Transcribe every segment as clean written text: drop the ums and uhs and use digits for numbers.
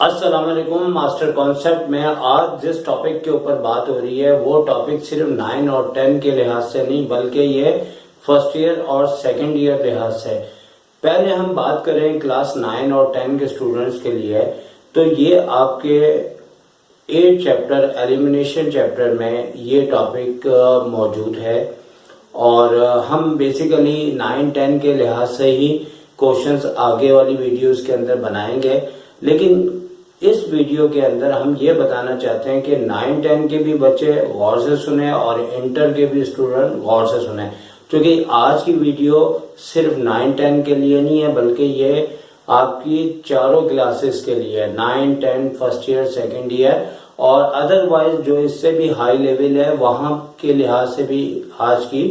अस्सलाम वालेकुम। Master concept में आज जिस टॉपिक के ऊपर बात हो रही है वो टॉपिक सिर्फ 9 और 10 के लिहाज से नहीं बल्कि ये फर्स्ट ईयर और सेकंड ईयर लिहाज से। पहले हम बात करें क्लास 9 और 10 के स्टूडेंट्स के लिए, तो ये आपके 8 चैप्टर एलिमिनेशन चैप्टर में ये टॉपिक मौजूद है और हम बेसिकली 9-10 के लिहाज से ही क्वेश्चंस आगे वाली वीडियोस के अंदर बनाएंगे। लेकिन इस वीडियो के अंदर हम ये बताना चाहते हैं कि 9-10 के भी बच्चे गौर से सुने और इंटर के भी स्टूडेंट गौर से सुने, क्योंकि आज की वीडियो सिर्फ 9-10 के लिए नहीं है बल्कि ये आपकी चारों क्लासेस के लिए है, 9-10 फर्स्ट ईयर सेकेंड ईयर और अदरवाइज जो इससे भी हाई लेवल है वहां के लिहाज से भी आज की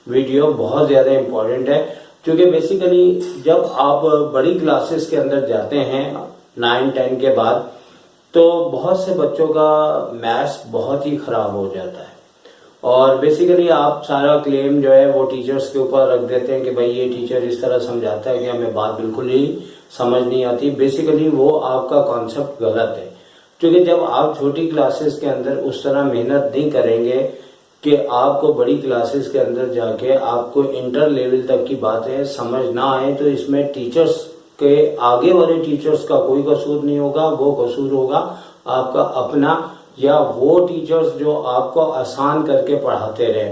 वीडियो बहुत ज्यादा इम्पोर्टेंट है। क्योंकि बेसिकली जब आप बड़ी क्लासेस के अंदर जाते हैं 9-10 के बाद तो बहुत से बच्चों का मैथ्स बहुत ही खराब हो जाता है और बेसिकली आप सारा क्लेम जो है वो टीचर्स के ऊपर रख देते हैं कि भाई ये टीचर इस तरह समझाता है कि हमें बात बिल्कुल ही समझ नहीं आती। बेसिकली वो आपका कॉन्सेप्ट गलत है, क्योंकि जब आप छोटी क्लासेस के अंदर उस तरह मेहनत नहीं करेंगे कि आपको बड़ी क्लासेस के अंदर जाके आपको इंटर लेवल तक की बातें समझ ना आए, तो इसमें टीचर्स के आगे वाले टीचर्स का कोई कसूर नहीं होगा, वो कसूर होगा आपका अपना या वो टीचर्स जो आपको आसान करके पढ़ाते रहे।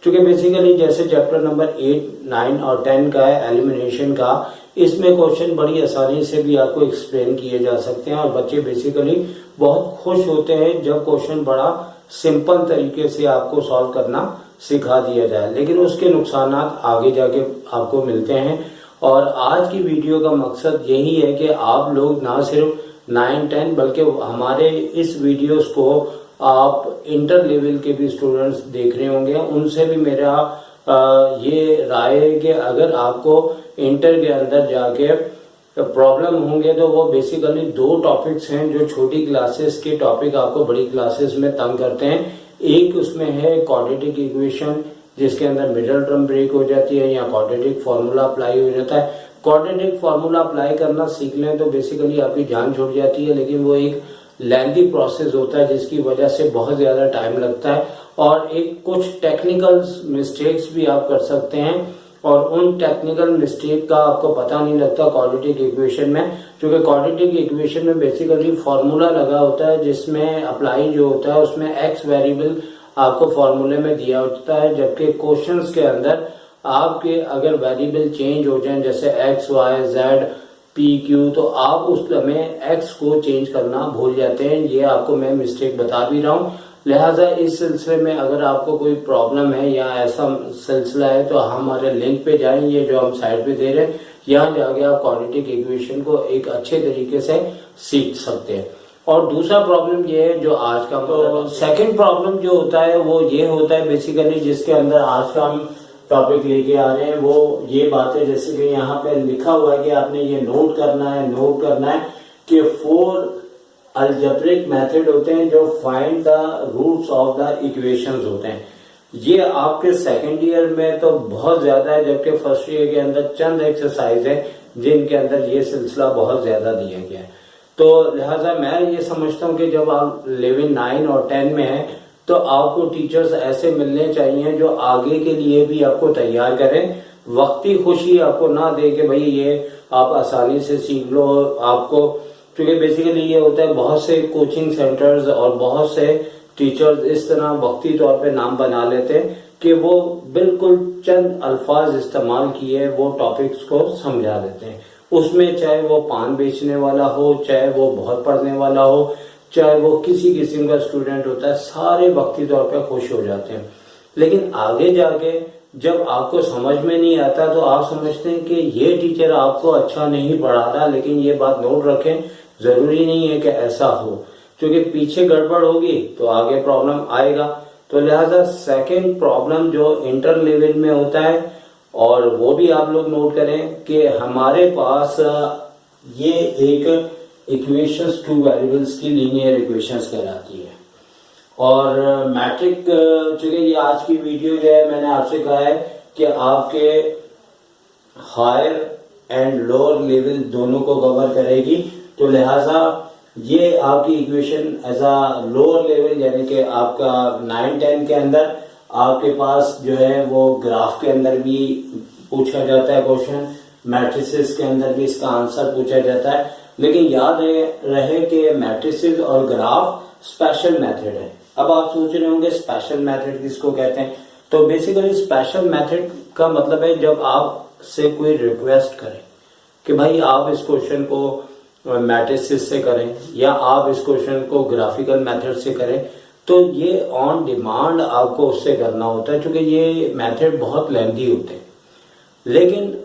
क्योंकि बेसिकली जैसे चैप्टर नंबर 8, 9 और 10 का है एलिमिनेशन का, इसमें क्वेश्चन बड़ी आसानी से भी आपको एक्सप्लेन किए जा सकते हैं और बच्चे बेसिकली बहुत खुश होते हैं जब क्वेश्चन बड़ा सिंपल तरीके से आपको सॉल्व करना सिखा दिया जाए। लेकिन उसके नुकसान आगे जाके आपको मिलते हैं और आज की वीडियो का मकसद यही है कि आप लोग ना सिर्फ 9-10 बल्कि हमारे इस वीडियोस को आप इंटर लेवल के भी स्टूडेंट्स देख रहे होंगे, उनसे भी मेरा ये राय है कि अगर आपको इंटर के अंदर जाके प्रॉब्लम होंगे तो वो बेसिकली 2 टॉपिक्स हैं जो छोटी क्लासेस के टॉपिक आपको बड़ी क्लासेस में तंग करते हैं। एक उसमें है क्वाड्रेटिक इक्वेशन जिसके अंदर मिडल टर्म ब्रेक हो जाती है या क्वाड्रेटिक फार्मूला अप्लाई हो जाता है। क्वाड्रेटिक फार्मूला अप्लाई करना सीख लें तो बेसिकली आपकी जान छूट जाती है, लेकिन वो एक लेंथी प्रोसेस होता है जिसकी वजह से बहुत ज्यादा टाइम लगता है और एक कुछ टेक्निकल मिस्टेक्स भी आप कर सकते हैं और उन टेक्निकल मिस्टेक का आपको पता नहीं लगता क्वाड्रेटिक इक्वेशन में, क्योंकि क्वाड्रेटिक इक्वेशन में बेसिकली फार्मूला लगा होता है जिसमें अप्लाई जो होता है उसमें एक्स वेरिएबल आपको फॉर्मूले में दिया होता है, जबकि क्वेश्चंस के अंदर आपके अगर वेरिएबल चेंज हो जाए जैसे X Y Z P Q तो आप उस में एक्स को चेंज करना भूल जाते हैं। ये आपको मैं मिस्टेक बता भी रहा हूँ, लिहाजा इस सिलसिले में अगर आपको कोई प्रॉब्लम है या ऐसा सिलसिला है तो हमारे लिंक पे जाएंगे जो हम साइड पे दे रहे हैं, यहाँ जाके आप क्वाड्रेटिक इक्वेशन को एक अच्छे तरीके से सीख सकते हैं। और दूसरा प्रॉब्लम ये है जो आज का तो सेकंड प्रॉब्लम जो होता है वो ये होता है बेसिकली जिसके अंदर आज का हम टॉपिक लेके आ रहे हैं वो ये बात है, जैसे कि यहाँ पे लिखा हुआ है कि आपने ये नोट करना है कि 4 अलजेब्रिक मेथड होते हैं जो find the roots of the equations होते हैं। ये आपके सेकंड ईयर में तो बहुत ज्यादा है, जबकि फर्स्ट ईयर के अंदर चंद एक्सरसाइज है जिनके अंदर ये सिलसिला बहुत ज्यादा दिया गया है। तो लिहाजा मैं ये समझता हूँ कि जब आप लेवल 9 और 10 में हैं तो आपको टीचर्स ऐसे मिलने चाहिए जो आगे के लिए भी आपको तैयार करें, वक्ती खुशी आपको ना दे के भाई ये आप आसानी से सीख लो आपको, क्योंकि बेसिकली ये होता है बहुत से कोचिंग सेंटर्स और बहुत से टीचर्स इस तरह वक्ती तौर पे नाम बना लेते हैं कि वो बिल्कुल चंद अल्फाज इस्तेमाल किए वो टॉपिक्स को समझा देते हैं। उसमें चाहे वो पान बेचने वाला हो, चाहे वो बहुत पढ़ने वाला हो, चाहे वो किसी किस्म का स्टूडेंट होता है, सारे वक्ती तौर पे खुश हो जाते हैं। लेकिन आगे जाके जब आपको समझ में नहीं आता तो आप समझते हैं कि ये टीचर आपको अच्छा नहीं पढ़ा रहा, लेकिन ये बात नोट रखें जरूरी नहीं है कि ऐसा हो, क्योंकि पीछे गड़बड़ होगी तो आगे प्रॉब्लम आएगा। तो लिहाजा सेकेंड प्रॉब्लम जो इंटर लेवल में होता है और वो भी आप लोग नोट करें कि हमारे पास ये एक इक्वेशंस 2 वेरिएबल्स की लीनियर इक्वेशंस कहलाती है और मैट्रिक चूंकि ये आज की वीडियो जो है मैंने आपसे कहा है कि आपके हायर एंड लोअर लेवल दोनों को कवर करेगी, तो लिहाजा ये आपकी equation as a lower level, यानी कि आपका 9-10 के अंदर आपके पास जो है वो ग्राफ के अंदर भी पूछा जाता है क्वेश्चन, मैट्रिसेस के अंदर भी इसका आंसर पूछा जाता है। लेकिन याद रहे कि मैट्रिसेस और ग्राफ स्पेशल मेथड है। अब आप सोच रहे होंगे स्पेशल मेथड किसको कहते हैं? तो बेसिकली स्पेशल मेथड का मतलब है जब आपसे कोई रिक्वेस्ट करे कि भाई आप इस क्वेश्चन को मैट्रिसेस से करें या आप इस क्वेश्चन को ग्राफिकल मेथड से करें, तो ये ऑन डिमांड आपको उससे करना होता है, क्योंकि ये मेथड बहुत लेंथी होते हैं। लेकिन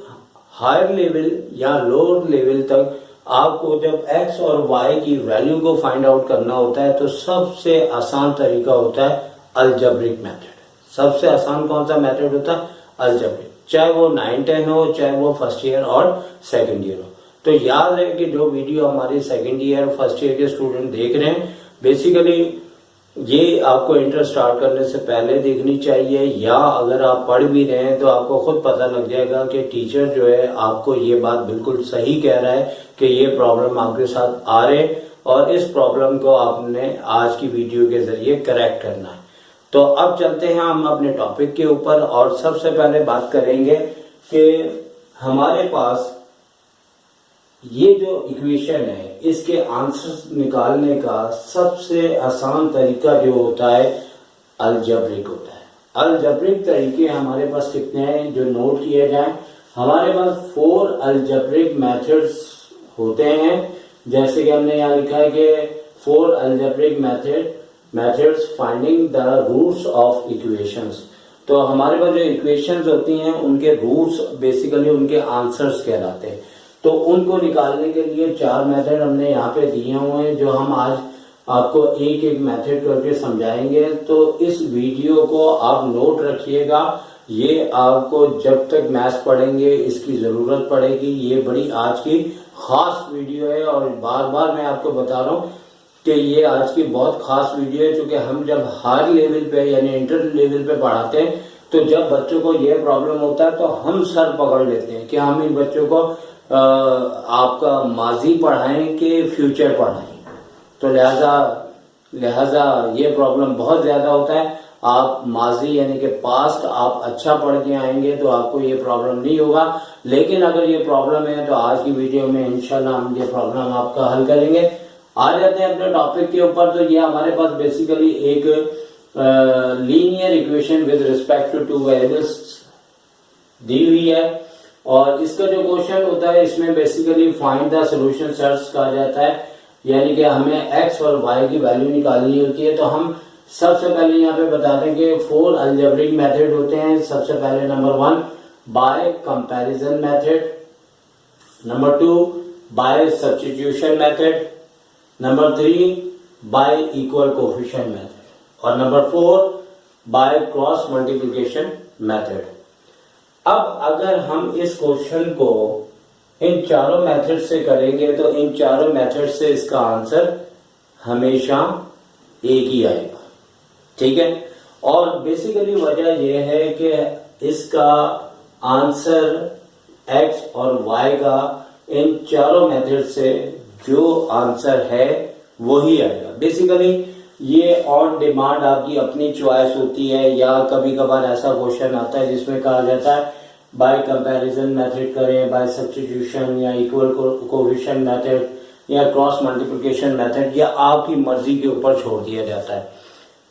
हायर लेवल या लोअर लेवल तक आपको जब x और y की वैल्यू को फाइंड आउट करना होता है तो सबसे आसान तरीका होता है अलजेब्रिक मेथड। सबसे आसान कौन सा मेथड होता है? अलजेब्रिक, चाहे वो 9-10 हो, चाहे वो फर्स्ट ईयर और सेकंड ईयर हो। तो याद रहे कि जो वीडियो हमारी सेकंड ईयर फर्स्ट ईयर के स्टूडेंट देख रहे हैं, बेसिकली ये आपको इंटर स्टार्ट करने से पहले देखनी चाहिए, या अगर आप पढ़ भी रहे हैं तो आपको खुद पता लग जाएगा कि टीचर जो है आपको ये बात बिल्कुल सही कह रहा है कि ये प्रॉब्लम आपके साथ आ रहे और इस प्रॉब्लम को आपने आज की वीडियो के जरिए करेक्ट करना है। तो अब चलते हैं हम अपने टॉपिक के ऊपर और सबसे पहले बात करेंगे कि हमारे पास ये जो इक्वेशन है इसके आंसर्स निकालने का सबसे आसान तरीका जो होता है अलजेब्रिक होता है। अलजेब्रिक तरीके हमारे पास कितने हैं जो नोट किए जाएं? हमारे पास 4 अलजेब्रिक मेथड्स होते हैं, जैसे कि हमने यहाँ लिखा है कि 4 algebraic methods finding the roots of equations. तो हमारे पास जो इक्वेशंस होती हैं उनके रूट्स बेसिकली उनके आंसर्स कहलाते हैं। तो उनको निकालने के लिए 4 मेथड हमने यहाँ पे दिए हुए हैं, जो हम आज आपको एक एक मेथड करके समझाएंगे। तो इस वीडियो को आप नोट रखिएगा, ये आपको जब तक मैथ्स पढ़ेंगे इसकी जरूरत पड़ेगी। ये बड़ी आज की खास वीडियो है और बार बार मैं आपको बता रहा हूँ कि ये आज की बहुत खास वीडियो है, क्योंकि हम जब हाई लेवल पे यानी इंटर लेवल पे पढ़ाते हैं तो जब बच्चों को ये प्रॉब्लम होता है तो हम सर पकड़ लेते हैं कि हम इन बच्चों को आपका माजी पढ़ाएं कि फ्यूचर पढ़ाएं। तो लिहाजा ये प्रॉब्लम बहुत ज्यादा होता है। आप माजी यानी कि पास्ट आप अच्छा पढ़ के आएंगे तो आपको ये प्रॉब्लम नहीं होगा। लेकिन अगर ये प्रॉब्लम है तो आज की वीडियो में इंशाल्लाह हम ये प्रॉब्लम आपका हल करेंगे। आ जाते हैं अपने टॉपिक के ऊपर। तो ये हमारे पास बेसिकली एक linear equation with respect to 2 variables दी हुई है और इसका जो क्वेश्चन होता है इसमें basically find the solution search कहा जाता है, यानी कि हमें x और y की वैल्यू निकालनी होती है। तो हम सबसे पहले यहाँ पे बता दें कि 4 अलजेब्रिक मेथड होते हैं। सबसे पहले number 1 by comparison method, number 2 by substitution method, number 3 by equal coefficient method और number 4 by cross multiplication method. अब अगर हम इस क्वेश्चन को इन चारों मेथड से करेंगे तो इन चारों मेथड से इसका आंसर हमेशा एक ही आएगा, ठीक है। और बेसिकली वजह यह है कि इसका आंसर x और y का इन चारों मेथड से जो आंसर है वही आएगा। बेसिकली ये ऑन डिमांड आपकी अपनी चॉइस होती है, या कभी कभार ऐसा क्वेश्चन आता है जिसमें कहा जाता है बाय कंपैरिजन मेथड करें, बाय सब्स्टिट्यूशन या इक्वल कोफिशिएंट मेथड या क्रॉस मल्टीप्लिकेशन मेथड, या आपकी मर्जी के ऊपर छोड़ दिया जाता है।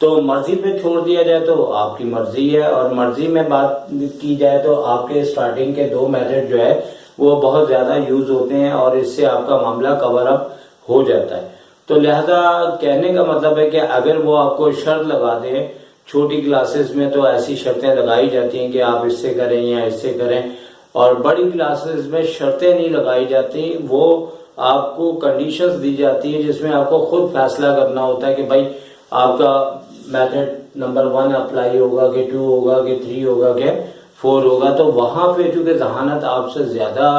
तो मर्जी पे छोड़ दिया जाए तो आपकी मर्जी है, और मर्जी में बात की जाए तो आपके स्टार्टिंग के 2 मेथड जो है वो बहुत ज्यादा यूज होते हैं और इससे आपका मामला कवर अप हो जाता है। तो लिहाजा कहने का मतलब है कि अगर वो आपको शर्त लगा दें, छोटी क्लासेस में तो ऐसी शर्तें लगाई जाती हैं कि आप इससे करें या इससे करें, और बड़ी क्लासेस में शर्तें नहीं लगाई जाती, वो आपको कंडीशंस दी जाती है जिसमें आपको खुद फैसला करना होता है कि भाई आपका मेथड नंबर 1 अप्लाई होगा कि 2 होगा कि 3 होगा कि 4 होगा। तो वहां पे चूंकि जहानत आपसे ज्यादा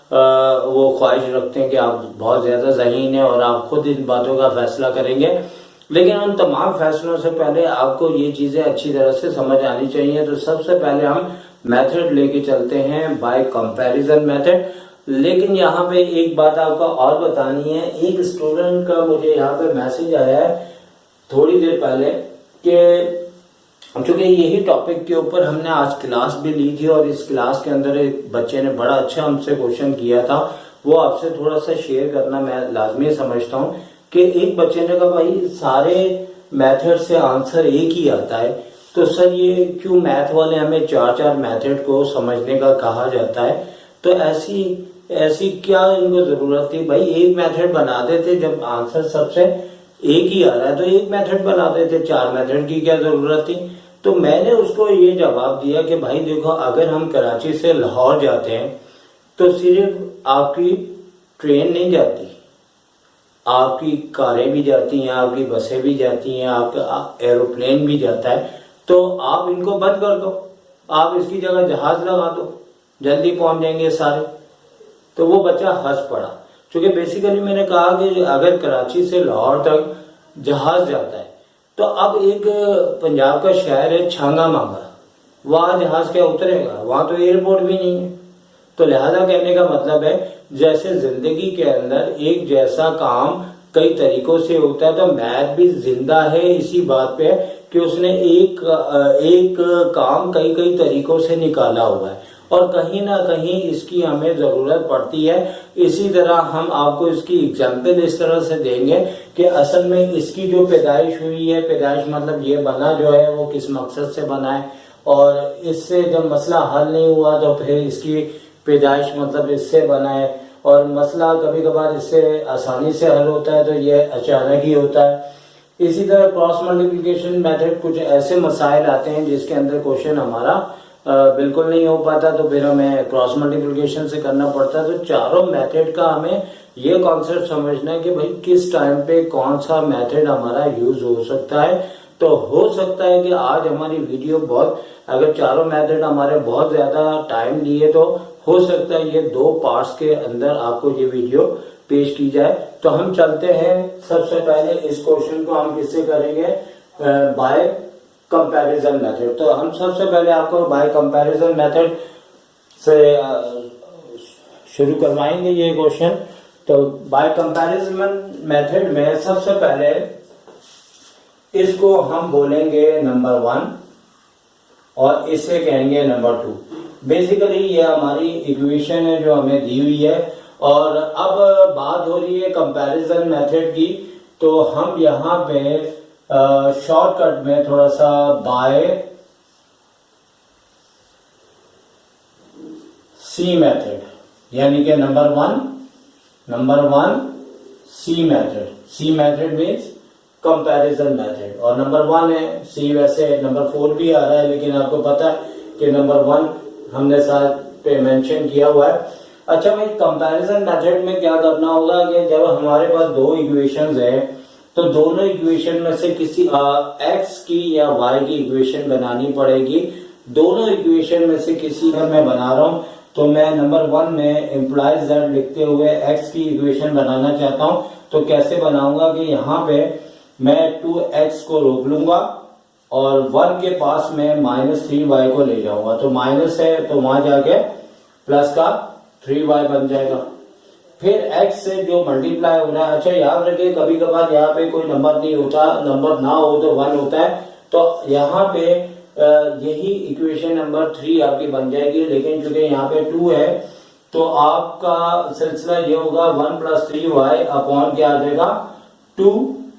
वो ख्वाहिश रखते हैं कि आप बहुत ज्यादा ज़हीन है और आप खुद इन बातों का फैसला करेंगे, लेकिन उन तमाम फैसलों से पहले आपको ये चीजें अच्छी तरह से समझ आनी चाहिए। तो सबसे पहले हम मेथड लेके चलते हैं बाय कंपैरिजन मेथड। लेकिन यहाँ पे एक बात आपको और बतानी है। एक स्टूडेंट का मुझे यहाँ पे मैसेज आया है थोड़ी देर पहले कि क्योंकि यही टॉपिक के ऊपर हमने आज क्लास भी ली थी और इस क्लास के अंदर एक बच्चे ने बड़ा अच्छा हमसे क्वेश्चन किया था, वो आपसे थोड़ा सा शेयर करना मैं लाजमी समझता हूँ कि एक बच्चे ने कहा भाई सारे मेथड से आंसर एक ही आता है, तो सर ये क्यों मैथ वाले हमें चार चार मेथड को समझने का कहा जाता है, तो ऐसी ऐसी क्या इनको जरूरत थी भाई, एक मेथड बना देते, जब आंसर सबसे एक ही आ रहा है तो एक मेथड बना देते, चार मेथड की क्या जरूरत थी। तो मैंने उसको ये जवाब दिया कि भाई देखो, अगर हम कराची से लाहौर जाते हैं तो सिर्फ आपकी ट्रेन नहीं जाती, आपकी कारें भी जाती हैं, आपकी बसें भी जाती हैं, आपका एरोप्लेन भी जाता है, तो आप इनको बंद कर दो, आप इसकी जगह जहाज लगा दो, जल्दी पहुंच जाएंगे सारे। तो वो बच्चा हंस पड़ा, क्योंकि बेसिकली मैंने कहा कि अगर कराची से लाहौर तक जहाज जाता है तो अब एक पंजाब का शहर है छांगा मांगा, वहां जहाज क्या उतरेगा, वहां तो एयरपोर्ट भी नहीं है। तो लिहाजा कहने का मतलब है जैसे जिंदगी के अंदर एक जैसा काम कई तरीकों से होता है, तो मैथ भी जिंदा है इसी बात पे कि उसने एक काम कई कई तरीकों से निकाला हुआ है और कहीं ना कहीं इसकी हमें जरूरत पड़ती है। इसी तरह हम आपको इसकी एग्जाम्पल इस तरह से देंगे कि असल में इसकी जो पैदाइश हुई है, पैदाइश मतलब ये बना जो है वो किस मकसद से बना है, और इससे जब मसला हल नहीं हुआ तो फिर इसकी पैदाइश मतलब इससे बना है, और मसला कभी कभार इससे आसानी से हल होता है तो ये अचानक ही होता है। इसी तरह क्रॉस मल्टीप्लिकेशन मेथड, कुछ ऐसे मसाइल आते हैं जिसके अंदर क्वेश्चन हमारा बिल्कुल नहीं हो पाता, तो फिर हमें क्रॉस मल्टीप्लिकेशन से करना पड़ता है। तो चारों मेथड का हमें ये कॉन्सेप्ट समझना है कि भाई किस टाइम पे कौन सा मेथड हमारा यूज हो सकता है। तो हो सकता है कि आज हमारी वीडियो बहुत, अगर चारों मेथड हमारे बहुत ज्यादा टाइम लिए तो हो सकता है ये 2 पार्ट्स के अंदर आपको ये वीडियो पेश की जाए। तो हम चलते हैं, सबसे पहले इस क्वेश्चन को हम किससे करेंगे, बाय कंपैरिजन मेथड। तो हम सबसे पहले आपको बाय कंपैरिजन मेथड से शुरू करवाएंगे ये क्वेश्चन। तो बाय कंपैरिजन मेथड में सबसे पहले इसको हम बोलेंगे नंबर 1 और इसे कहेंगे नंबर 2। बेसिकली ये हमारी इक्वेशन है जो हमें दी हुई है, और अब बात हो रही है कंपैरिजन मेथड की। तो हम यहाँ पे शॉर्टकट में थोड़ा सा बाय सी मेथड, यानी कि नंबर वन सी मेथड, सी मेथड मीन्स कंपैरिजन मेथड, और नंबर 1 है सी। वैसे नंबर 4 भी आ रहा है, लेकिन आपको पता है कि नंबर 1 हमने साथ पे मेंशन किया हुआ है। अच्छा भाई, कंपैरिजन मेथड में क्या करना होगा कि जब हमारे पास 2 इक्वेशंस है तो दोनों इक्वेशन में से किसी एक्स की या वाई की इक्वेशन बनानी पड़ेगी। दोनों इक्वेशन में से किसी का मैं बना रहा हूं, तो मैं नंबर 1 में इम्प्लाइज दैट लिखते हुए एक्स की इक्वेशन बनाना चाहता हूं। तो कैसे बनाऊंगा कि यहाँ पे मैं 2x को रोक लूंगा और 1 के पास में -3y को ले जाऊंगा। तो माइनस है तो वहां जाके प्लस का 3y बन जाएगा। फिर x से जो मल्टीप्लाई हो रहा है, अच्छा याद रखिए कभी कभार यहाँ पे कोई नंबर नहीं होता, नंबर ना हो तो 1 होता है, तो यहाँ पे यही इक्वेशन नंबर 3 आपकी बन जाएगी। लेकिन क्योंकि यहाँ पे 2 है तो आपका सिलसिला ये होगा 1 + 3y अपॉन क्या आ जाएगा 2।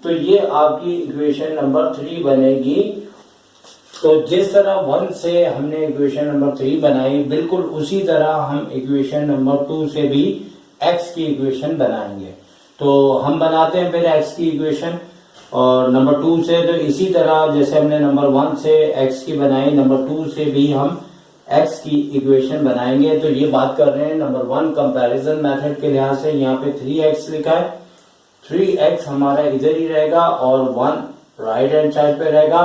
तो ये आपकी इक्वेशन नंबर 3 बनेगी। तो जिस तरह 1 से हमने इक्वेशन नंबर 3 बनाई, बिल्कुल उसी तरह हम इक्वेशन नंबर 2 से भी x की इक्वेशन बनाएंगे। तो हम बनाते हैं पहले x की इक्वेशन और नंबर 2 से, तो इसी तरह जैसे हमने नंबर 1 से x की बनाई, नंबर 2 से भी हम x की इक्वेशन बनाएंगे। तो ये बात कर रहे हैं नंबर 1 कंपैरिजन मेथड के लिहाज से। यहाँ पे 3x लिखा है, 3x हमारा इधर ही रहेगा और 1 राइट हैंड साइड पे रहेगा,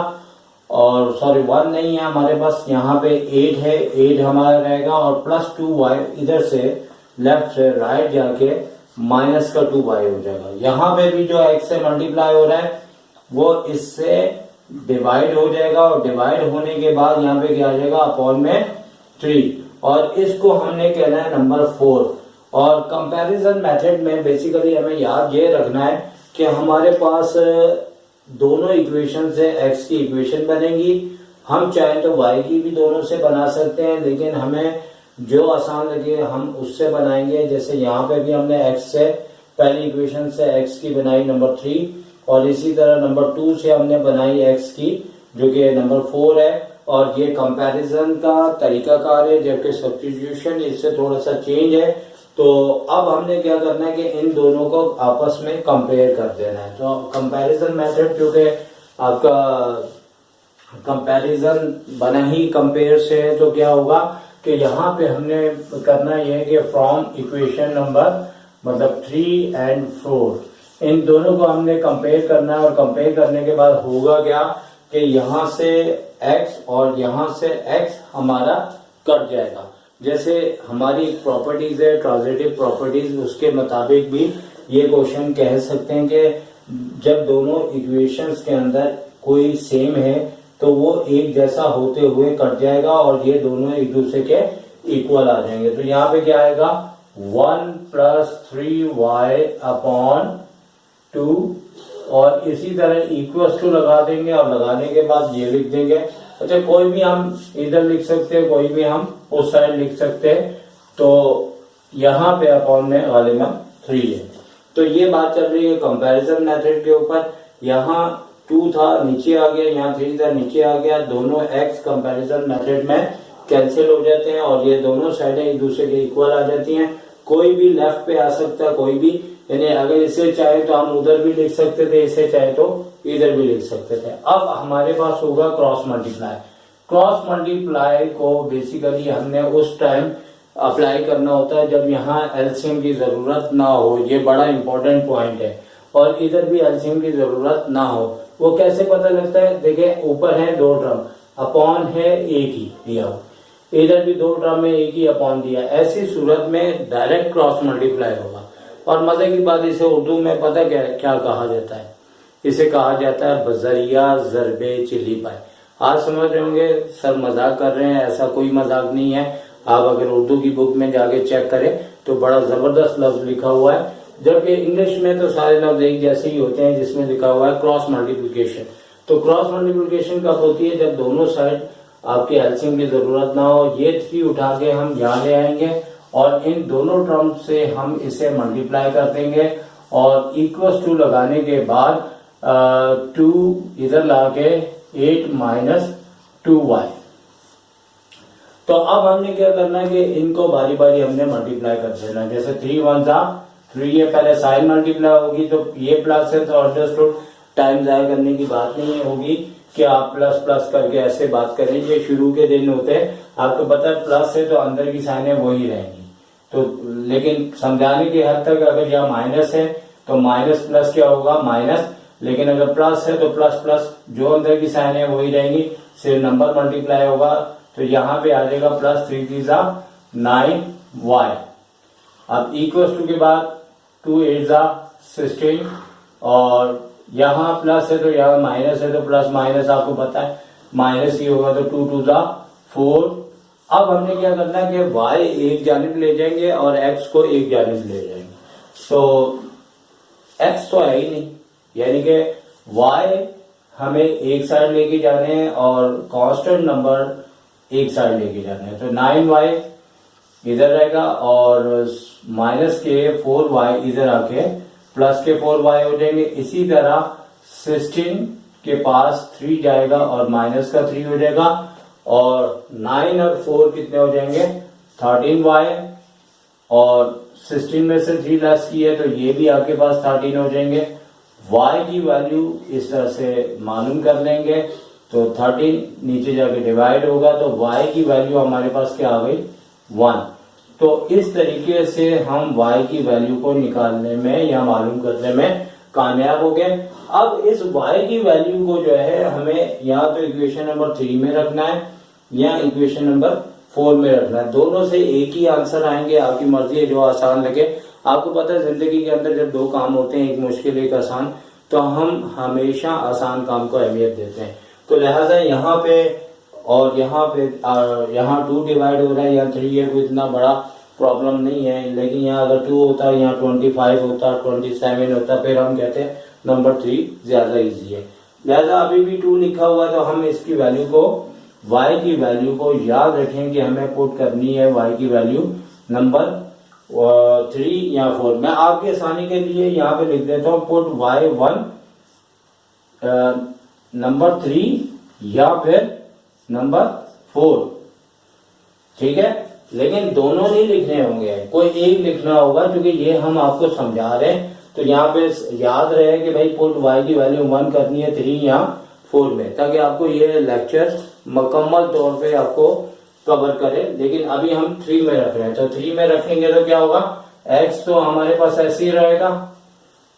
और सॉरी 1 नहीं है हमारे पास, यहाँ पे 8 है, 8 हमारा रहेगा और +2y इधर से लेफ्ट से राइट जाके -2y हो जाएगा। यहाँ पे भी जो x से मल्टीप्लाई हो रहा है वो इससे डिवाइड हो जाएगा, और डिवाइड होने के बाद यहाँ पे क्या आ जाएगा अपॉन में 3, और इसको हमने कहना है नंबर 4। और कंपैरिजन मेथड में बेसिकली हमें याद ये रखना है कि हमारे पास दोनों इक्वेशन से x की इक्वेशन बनेगी। हम चाहे तो y की भी दोनों से बना सकते हैं, लेकिन हमें जो आसान लगे हम उससे बनाएंगे। जैसे यहाँ पे भी हमने x से पहली इक्वेशन से x की बनाई नंबर 3, और इसी तरह नंबर 2 से हमने बनाई x की जो कि नंबर 4 है। और ये कंपैरिजन का तरीकाकार है, जबकि सब्स्टिट्यूशन इससे थोड़ा सा चेंज है। तो अब हमने क्या करना है कि इन दोनों को आपस में कंपेयर कर देना है। तो कंपैरिजन मेथड जो कि आपका कंपैरिजन बना ही कंपेयर से है, तो क्या होगा कि यहाँ पे हमने करना यह है कि फ्रॉम इक्वेशन नंबर मतलब 3 और 4 इन दोनों को हमने कंपेयर करना है। और कंपेयर करने के बाद होगा क्या कि यहाँ से x और यहाँ से x हमारा कट जाएगा। जैसे हमारी प्रॉपर्टीज है ट्रांजिटिव प्रॉपर्टीज, उसके मुताबिक भी ये क्वेश्चन कह सकते हैं कि जब दोनों इक्वेशंस के अंदर कोई सेम है तो वो एक जैसा होते हुए कट जाएगा और ये दोनों एक दूसरे के इक्वल आ जाएंगे। तो यहाँ पे क्या आएगा 1 + 3y अपॉन 2, और इसी तरह इक्वल्स टू लगा देंगे और लगाने के बाद ये लिख देंगे। अच्छा, कोई भी हम इधर लिख सकते हैं, कोई भी हम उस साइड लिख सकते हैं। तो यहाँ पे अपॉन में गालिबन 3 है। तो ये बात चल रही है कंपैरिजन मेथड के ऊपर। यहाँ 2 था नीचे आ गया, यहाँ 3 था नीचे आ गया। दोनों x कंपैरिजन मेथड में कैंसिल हो जाते हैं और ये दोनों साइडें एक दूसरे के इक्वल आ जाती हैं। कोई भी लेफ्ट पे आ सकता है, कोई भी, यानी अगर इसे चाहे तो हम उधर भी लिख सकते थे, इसे चाहे तो इधर भी लिख सकते थे। अब हमारे पास होगा क्रॉस मल्टीप्लाई। क्रॉस मल्टीप्लाई को बेसिकली हमने उस टाइम अप्लाई करना होता है जब यहाँ एलसीएम की जरूरत ना हो। ये बड़ा इंपॉर्टेंट पॉइंट है। और इधर भी एलसीएम की जरूरत ना हो। वो कैसे पता लगता है? देखिए ऊपर है 2 टर्म, अपॉन है एक ही दिया हो, इधर भी 2 टर्म में एक ही अपॉन दिया। ऐसी सूरत में डायरेक्ट क्रॉस मल्टीप्लाई होगा। और मजे की बात, इसे उर्दू में पता क्या कहा जाता है? इसे कहा जाता है बजरिया ज़रबे चिली पाई। आज समझ रहे होंगे सर मजाक कर रहे हैं, ऐसा कोई मजाक नहीं है। आप अगर उर्दू की बुक में जाके चेक करें तो बड़ा जबरदस्त लफ्ज लिखा हुआ है, जबकि इंग्लिश में तो सारे लफ्ज एक जैसे ही होते हैं जिसमें लिखा हुआ है क्रॉस मल्टीप्लिकेशन। तो क्रॉस मल्टीप्लिकेशन कब होती है? जब दोनों साइड आपके एलसीएम की जरूरत ना हो। ये 3 उठा के हम यहाँ ले आएंगे और इन दोनों टर्म से हम इसे मल्टीप्लाई कर देंगे और इक्वल्स टू लगाने के बाद 2 इधर लाके 8 - 2y। तो अब हमने क्या करना है कि इनको बारी बारी हमने मल्टीप्लाई कर देना है। जैसे 3 × 1 = 3, ये पहले साइन मल्टीप्लाई होगी तो ये प्लस है तो अंडरस्टूड, टाइम जाया करने की बात नहीं होगी कि आप प्लस प्लस करके ऐसे बात करें। ये शुरू के दिन होते हैं, आपको पता है प्लस है तो अंदर की साइनें वही रहेंगी। तो लेकिन समझाने की हद तक अगर यहाँ माइनस है तो माइनस प्लस क्या होगा? माइनस। लेकिन अगर प्लस है तो प्लस प्लस, जो अंदर की साइन है वही रहेंगी, सिर्फ नंबर मल्टीप्लाई होगा। तो यहाँ पे आ जाएगा +3 × 3 = 9y। अब इक्वल्स टू के बाद 2 × 8 = 16, और यहाँ प्लस है तो यहाँ माइनस है तो प्लस माइनस आपको पता है माइनस ही होगा, तो 2 × 2 = 4। अब हमने क्या करना है कि y एक जानिब ले जाएंगे और x को एक जानिब ले जाएंगे। तो x तो है ही नहीं, यानी कि y हमें एक साइड लेके जाने हैं और कांस्टेंट नंबर एक साइड लेके जाने हैं। तो 9y इधर रहेगा और माइनस के 4y इधर आके प्लस के 4y हो जाएंगे। इसी तरह 16 के पास 3 जाएगा और माइनस का 3 हो जाएगा, और 9 और 4 कितने हो जाएंगे? 13y, और 16 में से 3 लेस की है तो ये भी आपके पास 13 हो जाएंगे। y की वैल्यू इस तरह से मालूम कर लेंगे तो 13 नीचे जाके डिवाइड होगा, तो y की वैल्यू हमारे पास क्या आ गई? 1। तो इस तरीके से हम y की वैल्यू को निकालने में या मालूम करने में कामयाब हो गए। अब इस y की वैल्यू को जो है हमें या तो इक्वेशन नंबर 3 में रखना है या इक्वेशन नंबर 4 में रखना है। दोनों से एक ही आंसर आएंगे, आपकी मर्जी है जो आसान लगे। आपको पता है जिंदगी के अंदर जब 2 काम होते हैं, एक मुश्किल एक आसान, तो हम हमेशा आसान काम को अहमियत देते हैं। तो लिहाजा यहाँ पे और यहाँ पे यहाँ 2 डिवाइड हो रहा है, यहाँ 3 है, कोई इतना बड़ा प्रॉब्लम नहीं है। लेकिन यहाँ अगर 2 होता, यहाँ 25 होता, 27 होता, फिर हम कहते हैं नंबर 3 ज्यादा इजी है। लिहाजा अभी भी 2 लिखा हुआ है तो हम इसकी वैल्यू को, y की वैल्यू को याद रखें कि हमें पुट करनी है y की वैल्यू नंबर 3 या 4। मैं आपकी आसानी के लिए यहाँ पे लिख देता हूँ पुट y1 नंबर 3 या फिर नंबर 4, ठीक है। लेकिन दोनों नहीं लिखने होंगे, कोई एक लिखना होगा, क्योंकि ये हम आपको समझा रहे हैं। तो यहाँ पे याद रहे कि भाई पुट y की वैल्यू 1 करनी है 3 या 4 में, ताकि आपको ये लेक्चर मुकम्मल तौर पे आपको कवर करे। लेकिन अभी हम 3 में रख रहे हैं, तो 3 में रखेंगे तो क्या होगा, x तो हमारे पास ऐसे ही रहेगा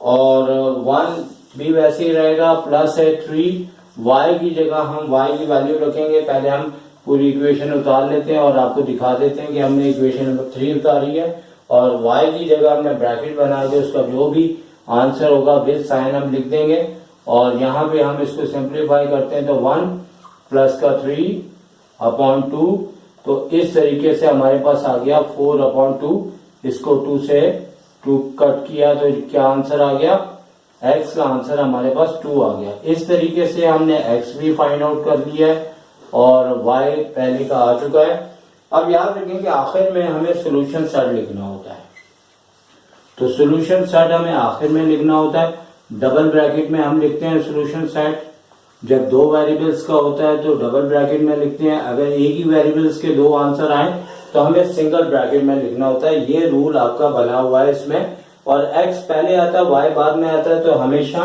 और 1 भी वैसे ही रहेगा, प्लस है 3, y की जगह हम y की वैल्यू रखेंगे। पहले हम पूरी इक्वेशन उतार लेते हैं और आपको दिखा देते हैं कि हमने इक्वेशन नंबर 3 उतारी है, और y की जगह हमने ब्रैकेट बना के उसका जो भी आंसर होगा विद साइन हम लिख देंगे। और यहाँ पे हम इसको सिंप्लीफाई करते हैं तो 1 प्लस का 3/2, तो इस तरीके से हमारे पास आ गया 4/2। इसको 2 से 2 कट किया तो क्या आंसर आ गया, x का आंसर हमारे पास 2 आ गया। इस तरीके से हमने x भी फाइंड आउट कर लिया है और y पहले का आ चुका है। अब याद रखें कि आखिर में हमें सोल्यूशन सेट लिखना होता है, तो सोल्यूशन सेट हमें आखिर में लिखना होता है। डबल ब्रैकेट में हम लिखते हैं सोल्यूशन सेट। जब 2 वेरिएबल्स का होता है तो डबल ब्रैकेट में लिखते हैं। अगर एक ही वेरिएबल्स के 2 आंसर आए तो हमें सिंगल ब्रैकेट में लिखना होता है। ये रूल आपका बना हुआ है इसमें। और x पहले आता है, y बाद में आता है, तो हमेशा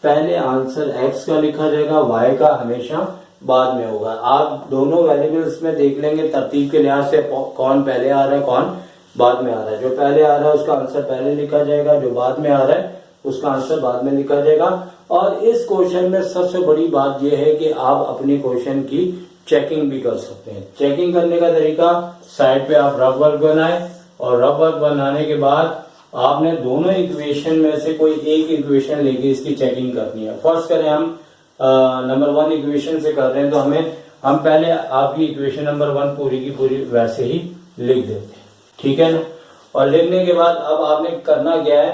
पहले आंसर x का लिखा जाएगा, y का हमेशा बाद में होगा। आप दोनों वेरिएबल्स में देख लेंगे तरतीब के लिहाज से कौन पहले आ रहा है कौन बाद में आ रहा है। जो पहले आ रहा है उसका आंसर पहले लिखा जाएगा, जो बाद में आ रहा है उसका आंसर बाद में लिखा जाएगा। और इस क्वेश्चन में सबसे बड़ी बात यह है कि आप अपने क्वेश्चन की चेकिंग भी कर सकते हैं। चेकिंग करने का तरीका, साइड पे आप रफ वर्क बनाए और रफ वर्क बनाने के बाद आपने दोनों इक्वेशन में से कोई एक इक्वेशन लेके इसकी चेकिंग करनी है। फर्स्ट करें हम नंबर 1 इक्वेशन से कर रहे हैं, तो हम पहले आपकी इक्वेशन नंबर 1 पूरी की पूरी वैसे ही लिख देते हैं, ठीक है ना। और लिखने के बाद अब आपने करना क्या है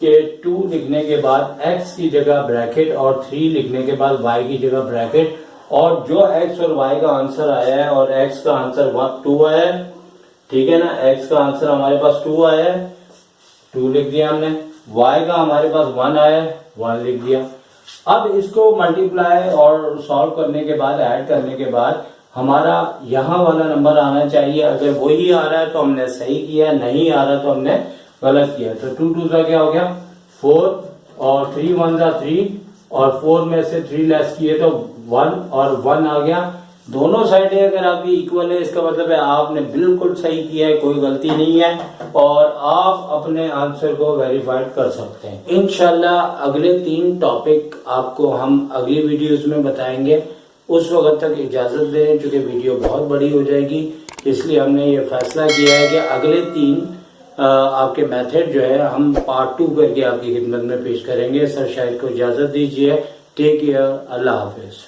कि 2 लिखने के बाद x की जगह ब्रैकेट और 3 लिखने के बाद y की जगह ब्रैकेट, और जो x और y का आंसर आया है और x का आंसर 2 आया है, ठीक है ना। x का आंसर हमारे पास 2 आया है, 2 लिख दिया हमने। y का हमारे पास 1 आया है, 1 लिख दिया। अब इसको मल्टीप्लाई और सॉल्व करने के बाद, ऐड करने के बाद हमारा यहाँ वाला नंबर आना चाहिए। अगर वही आ रहा है तो हमने सही किया, नहीं आ रहा तो हमने गलत किया। तो 2 2 का क्या हो गया 4 और 3 1 जा 3 और 4 में से 3 लेस किए तो 1 और 1 आ गया। दोनों साइडें अगर आपकी इक्वल है इसका मतलब है आपने बिल्कुल सही किया है, कोई गलती नहीं है और आप अपने आंसर को वेरीफाइड कर सकते हैं। इंशाल्लाह अगले 3 टॉपिक आपको हम अगली वीडियोस में बताएंगे। उस वक्त तक इजाजत दें, चूंकि वीडियो बहुत बड़ी हो जाएगी इसलिए हमने ये फैसला किया है कि अगले 3 आपके मेथड जो है हम पार्ट 2 करके आपकी खिदमत में पेश करेंगे। सर शायद को इजाजत दीजिए। टेक केयर, अल्लाह हाफिज।